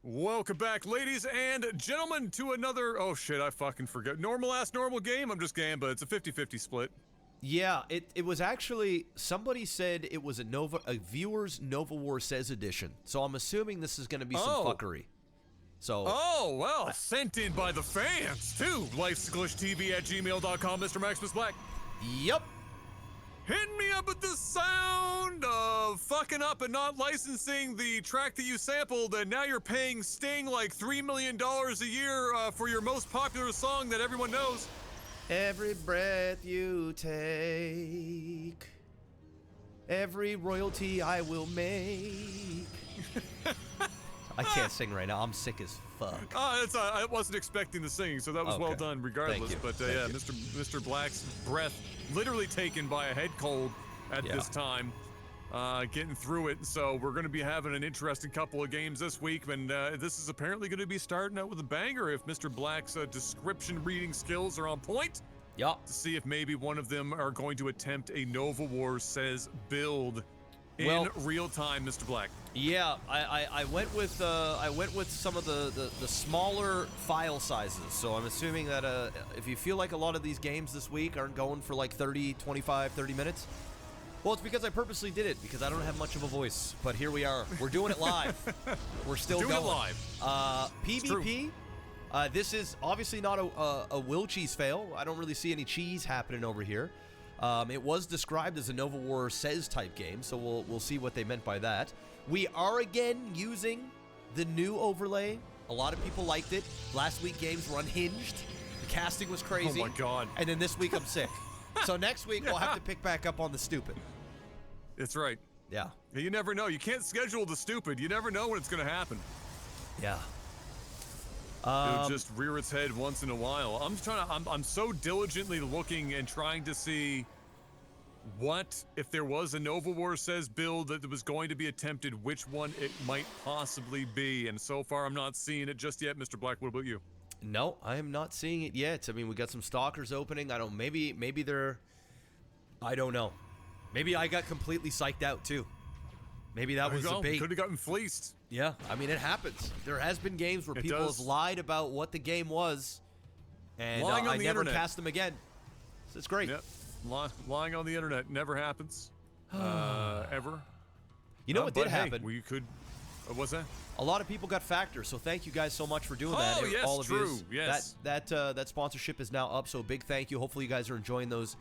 Welcome back, ladies and gentlemen, to another, oh shit, I fucking forgot. Normal game? I'm just game, but it's a 50-50 split. Yeah, it was actually, somebody said it was a viewer's Nova War Says edition, so I'm assuming this is gonna be some fuckery. So. Oh, well, sent in by the fans, too. Lifesaglitchtv@gmail.com, Mr. Maximus Black. Yep. Hit me up with the sound of fucking up and not licensing the track that you sampled, and now you're paying Sting like $3 million a year for your most popular song that everyone knows. Every breath you take, every royalty I will make. I can't sing right now. I'm sick as fuck. I wasn't expecting the singing, so that was well done regardless. Thank you. But yeah, Mr. Black's breath literally taken by a head cold at this time, getting through it. So we're going to be having an interesting couple of games this week, and this is apparently going to be starting out with a banger if Mr. Black's description reading skills are on point. Yeah. To see if maybe one of them are going to attempt a Nova War Says build in real time, Mr. Black. Yeah, I went with some of the smaller file sizes. So I'm assuming that if you feel like a lot of these games this week aren't going for like 30, 25, 30 minutes, well, it's because I purposely did it because I don't have much of a voice. But here we are. We're doing it live. We're still doing going. It live. PvP. This is obviously not a Will Cheese fail. I don't really see any cheese happening over here. It was described as a Nova War Says type game, so we'll see what they meant by that. We are again using the new overlay. A lot of people liked it. Last week games were unhinged. The casting was crazy. Oh my god. And then this week I'm sick. So next week we'll have to pick back up on the stupid. That's right. Yeah. You never know. You can't schedule the stupid. You never know when it's going to happen. Yeah. It'll just rear its head once in a while. I'm so diligently looking and trying to see what, if there was a Nova War Says build that was going to be attempted, which one it might possibly be. And so far, I'm not seeing it just yet, Mr. Black. What about you? No, I am not seeing it yet. I mean, we got some Stalkers opening. Maybe they're, I don't know. Maybe I got completely psyched out too. Maybe that was a bait. Could have gotten fleeced. Yeah, I mean, it happens. There has been games where people have lied about what the game was, and I never cast them again. So it's great. Yep. Lying on the internet never happens. Ever. You know what did happen? We could... what's that? A lot of people got Factor, so thank you guys so much for doing that. Oh, yes, all of true. You. Yes. That sponsorship is now up, so big thank you. Hopefully you guys are enjoying those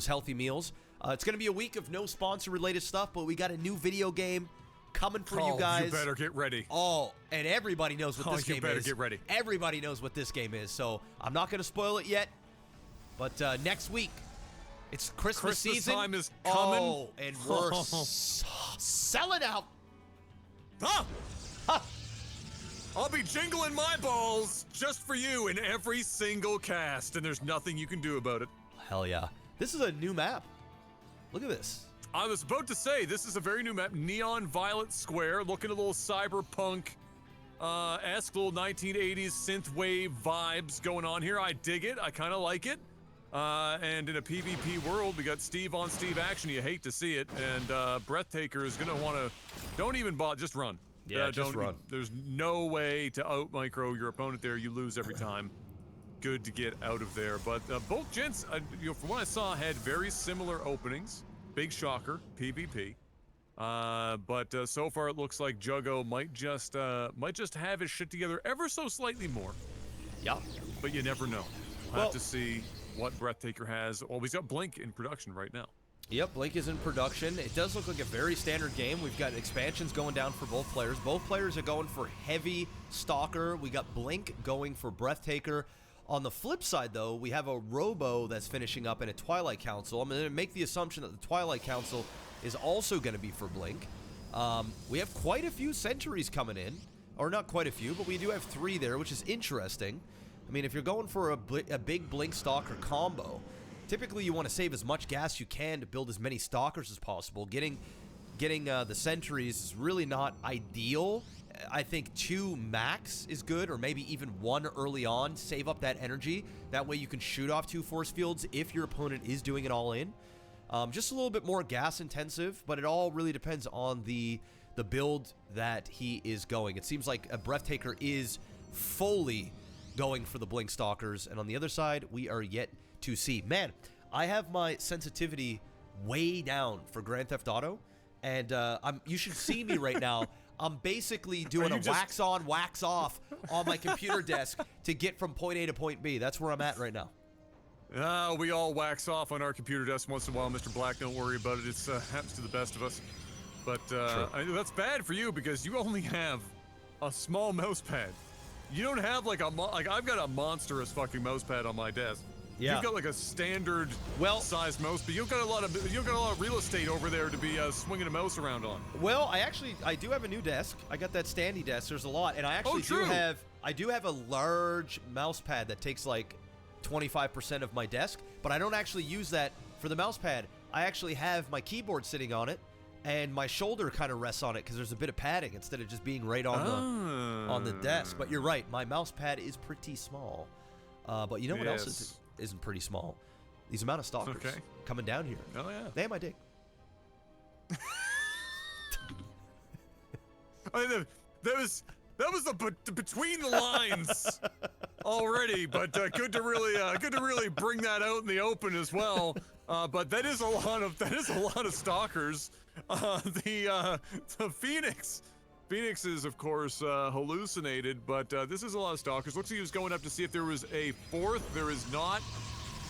healthy meals. It's going to be a week of no sponsor-related stuff, but we got a new video game coming for you guys. You better get ready. Oh, and everybody knows what this game is. You better get ready. Everybody knows what this game is, so I'm not going to spoil it yet. But next week, it's Christmas season. Christmas time is coming. Oh, and we're selling out. I'll be jingling my balls just for you in every single cast, and there's nothing you can do about it. Hell yeah. This is a new map. Look at this. I was about to say, this is a very new map. Neon Violet Square, looking a little cyberpunk, esque little 1980s synthwave vibes going on here. I dig it. I kind of like it. And in a PvP world, we got Steve on Steve action. You hate to see it. And Breathtaker is going to want to... Don't even bother. Just run. Yeah, just run. There's no way to out-micro your opponent there. You lose every time. Good to get out of there. But both gents, from what I saw, had very similar openings. Big shocker, PvP. But so far it looks like Juggo might just have his shit together ever so slightly more. Yeah. But you never know. We'll have to see what Breathtaker has. Well, he's got Blink in production right now. Yep, Blink is in production. It does look like a very standard game. We've got expansions going down for both players. Both players are going for heavy Stalker. We got Blink going for Breathtaker. On the flip side, though, we have a Robo that's finishing up in a Twilight Council. I'm going to make the assumption that the Twilight Council is also going to be for Blink. We have quite a few Sentries coming in. Or not quite a few, but we do have 3 there, which is interesting. I mean, if you're going for a big Blink Stalker combo, typically you want to save as much gas you can to build as many Stalkers as possible. Getting the Sentries is really not ideal. I think 2 max is good, or maybe even 1 early on. Save up that energy. That way you can shoot off 2 force fields if your opponent is doing it all in. Just a little bit more gas intensive, but it all really depends on the the build that he is going. It seems like a Breathtaker is fully going for the Blink Stalkers, and on the other side, we are yet to see. Man, I have my sensitivity way down for Grand Theft Auto, and you should see me right now. I'm basically doing a wax on, wax off on my computer desk to get from point A to point B. That's where I'm at right now. We all wax off on our computer desk once in a while, Mr. Black. Don't worry about it. It happens to the best of us. But that's bad for you because you only have a small mouse pad. You don't have like I've got a monstrous fucking mouse pad on my desk. Yeah. You've got like a standard size mouse, but you've got a lot of real estate over there to be swinging a mouse around on. Well, I do have a new desk. I got that standy desk. There's a lot, and I actually do have a large mouse pad that takes like 25% of my desk, but I don't actually use that for the mouse pad. I actually have my keyboard sitting on it, and my shoulder kind of rests on it because there's a bit of padding instead of just being right on the desk. But you're right, my mouse pad is pretty small. But you know what else isn't pretty small? These amount of stalkers coming down here. Oh yeah, they have my dick. That was the between the lines already, but good to really bring that out in the open as well. But that is a lot of stalkers. The Phoenix is of course hallucinated, but this is a lot of stalkers. Looks like he was going up to see if there was a fourth. There is not.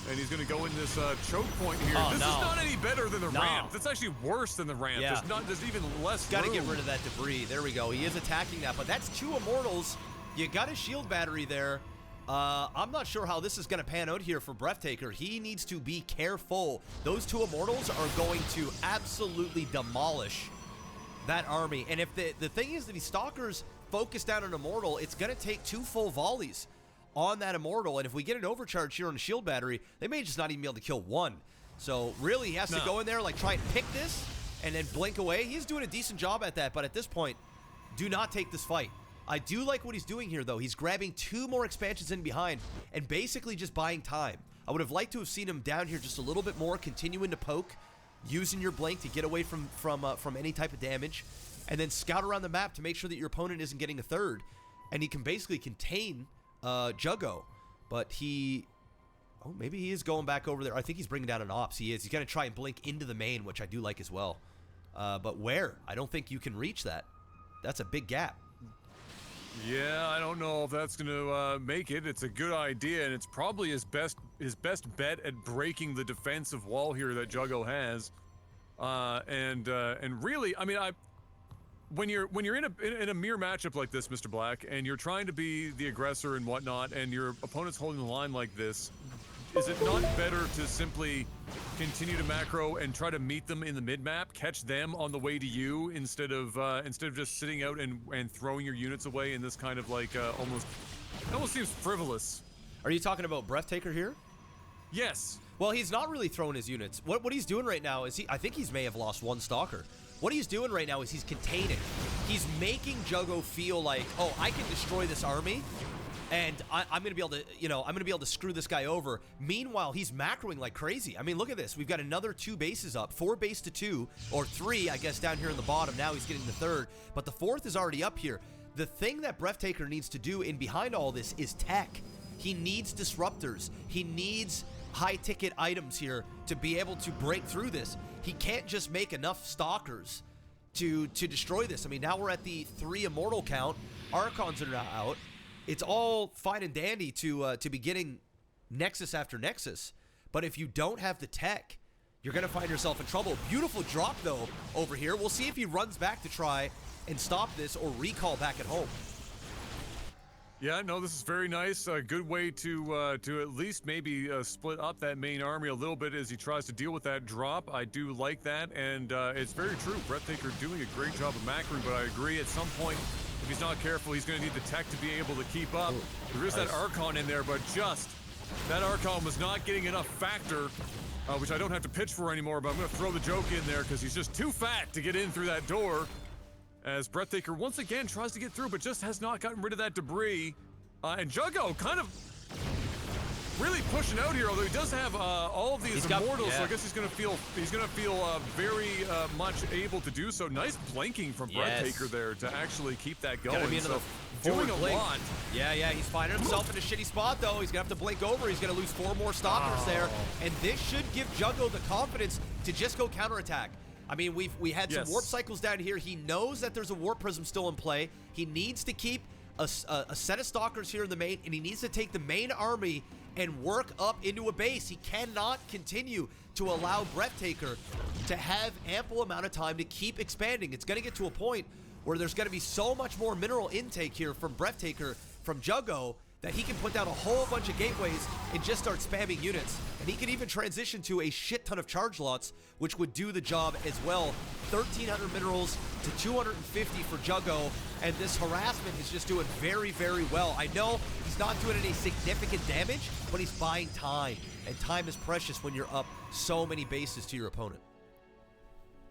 And he's going to go in this choke point here. This is not any better than the ramp. That's actually worse than the ramp. Yeah. There's even less Got to room. get rid of that debris. There we go. He is attacking that, but that's 2 Immortals. You got a shield battery there. I'm not sure how this is going to pan out here for Breathtaker. He needs to be careful. Those 2 Immortals are going to absolutely demolish that army. And if the thing is that these Stalkers focus down an Immortal, it's going to take 2 full volleys on that Immortal, and if we get an overcharge here on the shield battery, they may just not even be able to kill 1. So really, he has to go in there, like try and pick this, and then blink away. He's doing a decent job at that, but at this point, do not take this fight. I do like what he's doing here, though. He's grabbing 2 more expansions in behind and basically just buying time. I would have liked to have seen him down here just a little bit more, continuing to poke, using your blink to get away from any type of damage, and then scout around the map to make sure that your opponent isn't getting a third, and he can basically contain Juggo, but maybe he is going back over there. I think he's bringing down an ops. He is. He's going to try and blink into the main, which I do like as well. But where? I don't think you can reach that. That's a big gap. Yeah, I don't know if that's going to make it. It's a good idea, and it's probably his best bet at breaking the defensive wall here that Juggo has. And really, I mean, when you're in a mere matchup like this, Mr. Black, and you're trying to be the aggressor and whatnot, and your opponent's holding the line like this, is it not better to simply continue to macro and try to meet them in the mid-map, catch them on the way to you, instead of just sitting out and throwing your units away in this kind of like it almost seems frivolous. Are you talking about Breathtaker here? Yes. Well, he's not really throwing his units. What he's doing right now is I think he may have lost 1 Stalker. What he's doing right now is he's containing. He's making Juggo feel like, oh, I can destroy this army, and I'm gonna be able to, I'm gonna be able to screw this guy over. Meanwhile, he's macroing like crazy. I mean, look at this. We've got another 2 bases up, 4 base to 2, or 3, I guess, down here in the bottom. Now he's getting the 3rd, but the 4th is already up here. The thing that Breathtaker needs to do in behind all this is tech. He needs disruptors. He needs high-ticket items here to be able to break through this. He can't just make enough Stalkers to destroy this. I mean, now we're at the 3 Immortal count. Archons are now out. It's all fine and dandy to be getting Nexus after Nexus, but if you don't have the tech, you're going to find yourself in trouble. Beautiful drop, though, over here. We'll see if he runs back to try and stop this or recall back at home. Yeah, no, this is very nice. A good way to at least maybe split up that main army a little bit as he tries to deal with that drop. I do like that, and it's very true. Breathtaker doing a great job of macroing, but I agree at some point, if he's not careful, he's going to need the tech to be able to keep up. There is that Archon in there, but just that Archon was not getting enough factor, which I don't have to pitch for anymore, but I'm going to throw the joke in there because he's just too fat to get in through that door. As Breathtaker once again tries to get through, but just has not gotten rid of that debris. And Juggo kind of really pushing out here. Although he does have all of these immortals, so I guess he's gonna feel very much able to do so. Nice blinking from Breathtaker there to actually keep that going. So doing a lot. Yeah, he's finding himself in a shitty spot though. He's gonna have to blink over. He's gonna lose 4 more Stalkers there, and this should give Juggo the confidence to just go counterattack. I mean, we had some warp cycles down here. He knows that there's a warp prism still in play. He needs to keep a set of Stalkers here in the main, and he needs to take the main army and work up into a base. He cannot continue to allow Breathtaker to have ample amount of time to keep expanding. It's going to get to a point where there's going to be so much more mineral intake here from Breathtaker, from Juggo, that he can put down a whole bunch of gateways and just start spamming units. And he can even transition to a shit ton of charge lots, which would do the job as well. 1,300 minerals to 250 for Juggo, and this harassment is just doing very, very well. I know he's not doing any significant damage, but he's buying time, and time is precious when you're up so many bases to your opponent.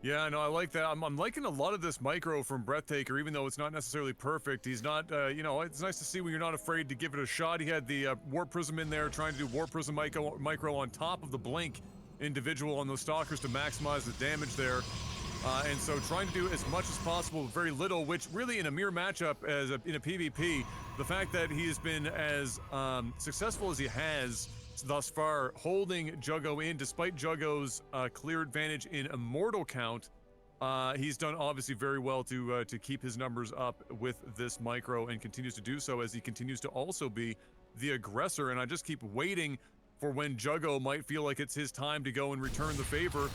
Yeah, no, I like that. I'm liking a lot of this micro from Breathtaker, even though it's not necessarily perfect. He's not, you know, it's nice to see when you're not afraid to give it a shot. He had the Warp Prism in there, trying to do Warp Prism micro on top of the Blink individual on those Stalkers to maximize the damage there. And so trying to do as much as possible with very little, which really in a mirror matchup in a PvP, the fact that he has been as successful as he has thus far, holding Juggo in despite Juggo's clear advantage in immortal count, he's done obviously very well to keep his numbers up with this micro, and continues to do so as he continues to also be the aggressor. And I just keep waiting for when Juggo might feel like it's his time to go and return the favor,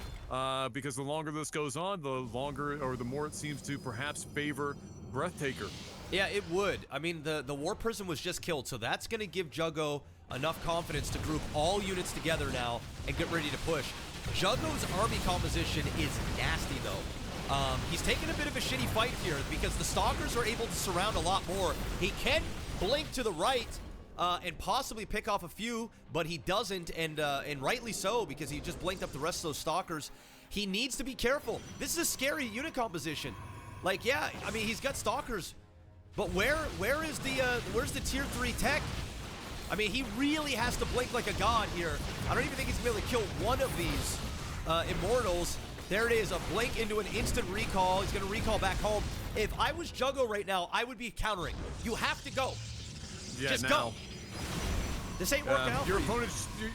because the longer this goes on, the longer or the more it seems to perhaps favor Breathtaker. Yeah, it would. I mean, the Warp Prism was just killed, so that's going to give Juggo enough confidence to group all units together now and get ready to push. Juggo's army composition is nasty, though. He's taking a bit of a shitty fight here because the Stalkers are able to surround a lot more. He can blink to the right and possibly pick off a few, but he doesn't, and rightly so, because he just blinked up the rest of those Stalkers. He needs to be careful. This is a scary unit composition. Like, yeah, I mean, he's got Stalkers, but where's the tier 3 tech? I mean, he really has to blink like a god here. I don't even think he's going to be able to kill one of these immortals. There it is, a blink into an instant recall. He's going to recall back home. If I was Juggo right now, I would be countering. You have to go. Yeah, just now. go. This ain't working out.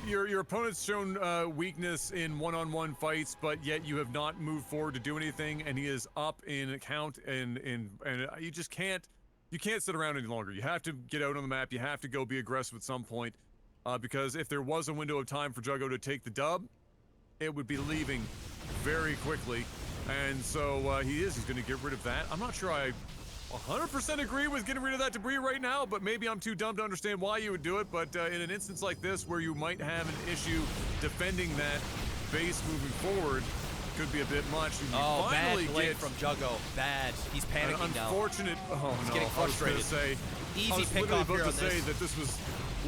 Your opponent's shown weakness in one-on-one fights, but yet you have not moved forward to do anything, and he is up in count, and you just can't. You can't sit around any longer. You have to get out on the map. You have to go be aggressive at some point, because if there was a window of time for Juggo to take the dub, it would be leaving very quickly. And so he's going to get rid of that. I'm not sure I 100% agree with getting rid of that debris right now, but maybe I'm too dumb to understand why you would do it. But in an instance like this, where you might have an issue defending that base moving forward, could be a bit much. And you finally bad blink from Juggo. Bad. He's panicking now. Unfortunate. Oh he's no. getting frustrated. I was going to say. Easy pick off here on this. Say that this was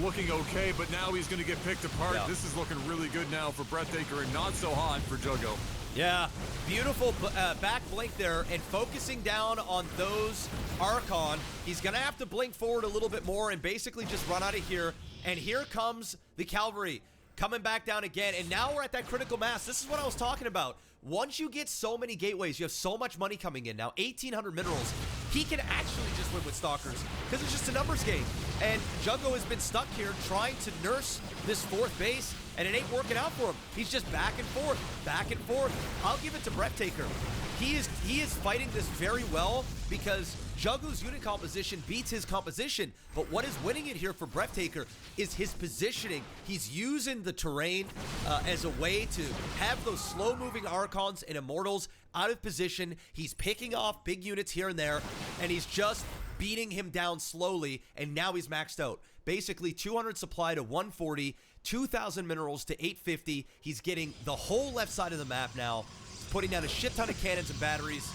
looking okay, but now he's going to get picked apart. Yeah. This is looking really good now for Breathtaker, and not so hot for Juggo. Yeah, beautiful back blink there, and focusing down on those Archon. He's going to have to blink forward a little bit more and basically just run out of here. And here comes the Cavalry coming back down again, and now we're at that critical mass. This is what I was talking about. Once you get so many gateways, you have so much money coming in now, 1,800 minerals, he can actually just win with Stalkers because it's just a numbers game. And Juggo has been stuck here trying to nurse this 4th base, and it ain't working out for him. He's just back and forth, back and forth. I'll give it to Breathtaker. He is fighting this very well because Juggo's unit composition beats his composition, but what is winning it here for Breathtaker is his positioning. He's using the terrain as a way to have those slow-moving Archons and Immortals out of position. He's picking off big units here and there, and he's just beating him down slowly, and now he's maxed out. Basically, 200 supply to 140, 2,000 minerals to 850. He's getting the whole left side of the map now, putting down a shit ton of cannons and batteries.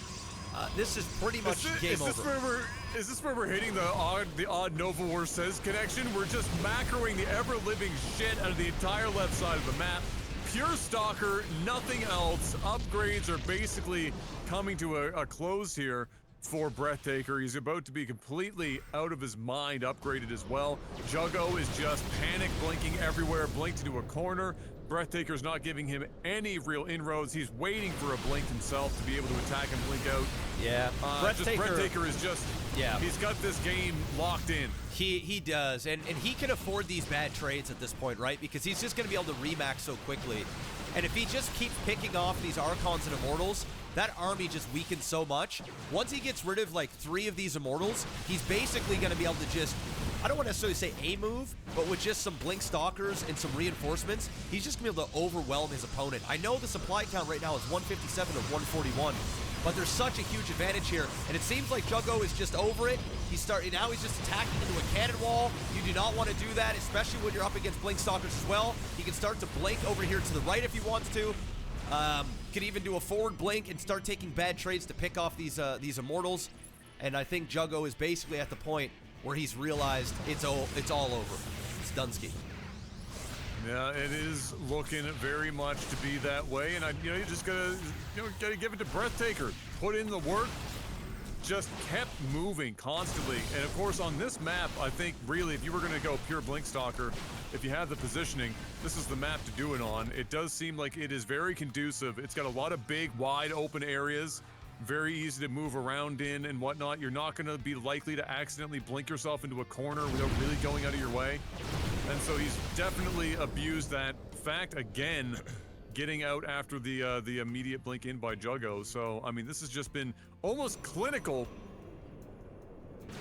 This is pretty much game over. Is this where we're hitting the odd Nova War Says connection? We're just macroing the ever-living shit out of the entire left side of the map. Pure Stalker, nothing else. Upgrades are basically coming to a close here. for Breathtaker. He's about to be completely out of his mind, upgraded as well. Juggo is just panic blinking everywhere, blinked into a corner. Breathtaker's not giving him any real inroads. He's waiting for a blink himself to be able to attack and blink out. Yeah, Breathtaker is just, yeah, he's got this game locked in. He does, and he can afford these bad trades at this point, right? Because he's just going to be able to remax so quickly. And if he just keeps picking off these Archons and Immortals, that army just weakens so much. Once he gets rid of like 3 of these Immortals, he's basically going to be able to just, I don't want to necessarily say a move, but with just some Blink Stalkers and some reinforcements, he's just going to be able to overwhelm his opponent. I know the supply count right now is 157 or 141, but there's such a huge advantage here, and it seems like Juggo is just over it. Now he's just attacking into a cannon wall. You do not want to do that, especially when you're up against Blink Stalkers as well. He can start to blink over here to the right if he wants to. Could even do a forward blink and start taking bad trades to pick off these Immortals. And I think Juggo is basically at the point where he's realized it's all over. It's Dunsky. Yeah, it is looking very much to be that way, and you just gotta give it to Breathtaker. Put in the work. Just kept moving constantly, and of course on this map, I think really if you were going to go pure Blink Stalker, if you have the positioning, this is the map to do it on. It does seem like it is very conducive. It's got a lot of big, wide open areas, very easy to move around in and whatnot. You're not going to be likely to accidentally blink yourself into a corner without really going out of your way. And so he's definitely abused that fact again, getting out after the immediate blink in by Juggo. So, I mean, this has just been almost clinical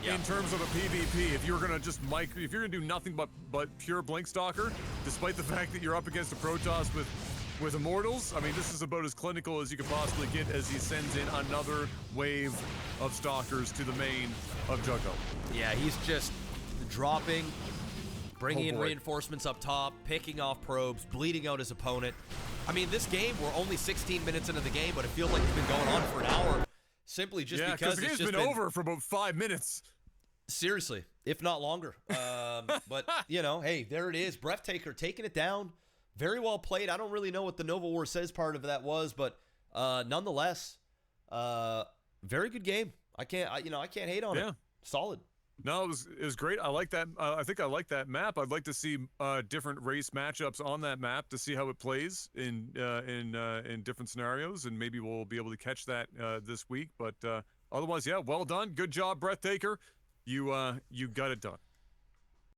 in terms of a PvP. If you're gonna just if you're gonna do nothing but pure Blink Stalker, despite the fact that you're up against a Protoss with Immortals, I mean, this is about as clinical as you could possibly get as he sends in another wave of Stalkers to the main of Juggo. Yeah, he's just dropping, bringing in reinforcements up top, picking off probes, bleeding out his opponent. I mean, this game, we're only 16 minutes into the game, but it feels like it's been going on for an hour. Simply just because the game's been over for about 5 minutes. Seriously, if not longer. But, hey, there it is. Breathtaker taking it down. Very well played. I don't really know what the Nova War says part of that was, but nonetheless, very good game. I can't hate on it. Solid. No, it was great. I like that. I think I like that map. I'd like to see different race matchups on that map to see how it plays in different scenarios, and maybe we'll be able to catch that this week. But otherwise, yeah, well done. Good job, Breathtaker. You got it done.